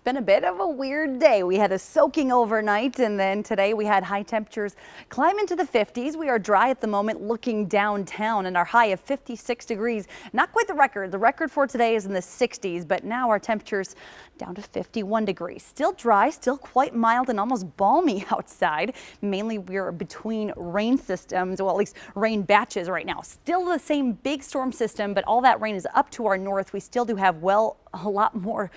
It's been a bit of a weird day. We had a soaking overnight, and then today we had high temperatures climb into the 50s. We are dry at the moment looking downtown, and our high of 56 degrees. Not quite the record. The record for today is in the 60s, but now our temperatures down to 51 degrees. Still dry, still quite mild and almost balmy outside. Mainly we're between rain systems, well, at least rain batches right now. Still the same big storm system, but all that rain is up to our north. We still do have a lot more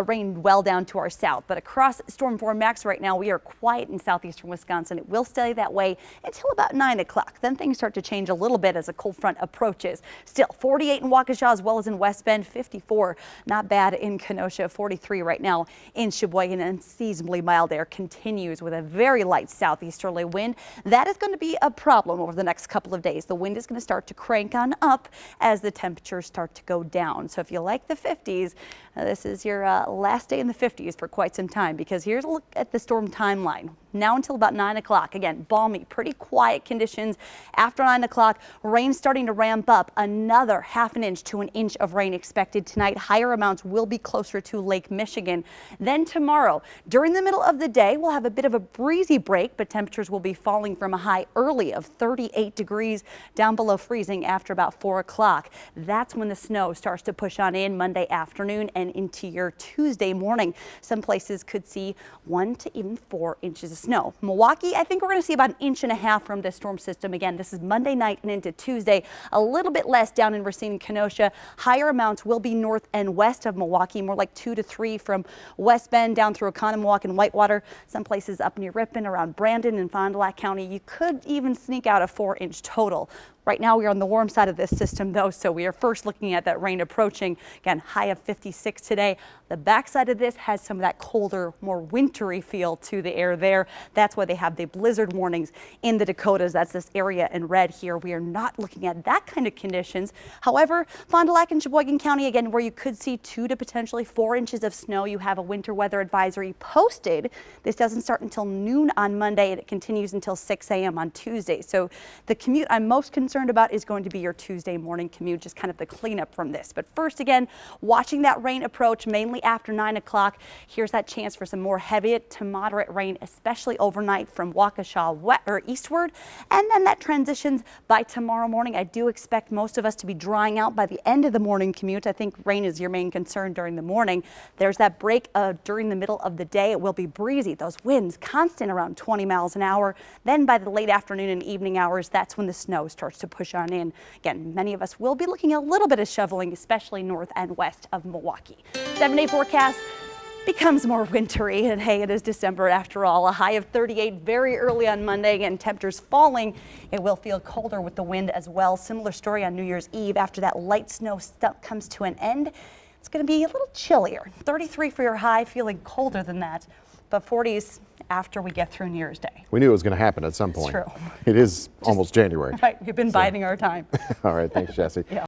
rain well down to our south, but across storm form max right now we are quiet in southeastern Wisconsin. It will stay that way until about 9 o'clock. Then things start to change a little bit as a cold front approaches. Still 48 in Waukesha as well as in West Bend, 54 not bad in Kenosha, 43 right now in Sheboygan, and unseasonably mild air continues with a very light southeasterly wind. That is going to be a problem over the next couple of days. The wind is going to start to crank on up as the temperatures start to go down. So if you like the 50s, this is your last day in the 50s for quite some time, because here's a look at the storm timeline. Now until about 9 o'clock. Again, balmy, pretty quiet conditions. After 9 o'clock, rain starting to ramp up. Another ½ inch to an inch of rain expected tonight. Higher amounts will be closer to Lake Michigan. Then tomorrow, during the middle of the day, we'll have a bit of a breezy break, but temperatures will be falling from a high early of 38 degrees down below freezing after about 4 o'clock. That's when the snow starts to push on in Monday afternoon and into your Tuesday morning. Some places could see 1 to even 4 inches of snow. Milwaukee, I think we're going to see about 1.5 inches from this storm system. Again, this is Monday night and into Tuesday. A little bit less down in Racine, Kenosha. Higher amounts will be north and west of Milwaukee, more like 2 to 3 from West Bend down through Oconomowoc and Whitewater. Some places up near Ripon, around Brandon and Fond du Lac County. You could even sneak out a 4-inch total. Right now we are on the warm side of this system though, so we are first looking at that rain approaching. Again, high of 56 today. The backside of this has some of that colder, more wintry feel to the air there. That's why they have the blizzard warnings in the Dakotas. That's this area in red here. We are not looking at that kind of conditions. However, Fond du Lac and Sheboygan County, again, where you could see 2 to potentially 4 inches of snow. You have a winter weather advisory posted. This doesn't start until noon on Monday and it continues until 6 a.m. on Tuesday. So the commute I'm most concerned about is going to be your Tuesday morning commute, just kind of the cleanup from this. But first, again, watching that rain approach mainly after 9 o'clock. Here's that chance for some more heavy to moderate rain, especially overnight from Waukesha eastward. And then that transitions by tomorrow morning. I do expect most of us to be drying out by the end of the morning commute. I think rain is your main concern during the morning. There's that break during the middle of the day. It will be breezy. Those winds constant around 20 miles an hour. Then by the late afternoon and evening hours, that's when the snow starts to push on in. Again, many of us will be looking at a little bit of shoveling, especially north and west of Milwaukee. 7-day forecast becomes more wintry, and hey, it is December after all. A high of 38 very early on Monday, and temperatures falling. It will feel colder with the wind as well. Similar story on New Year's Eve. After that light snow stuff comes to an end, it's going to be a little chillier. 33 for your high, feeling colder than that, but 40s after we get through New Year's Day. We knew it was going to happen at some point. It's true. It is almost January. Right, we've been biding our time. All right, thanks, Jesse. Yeah.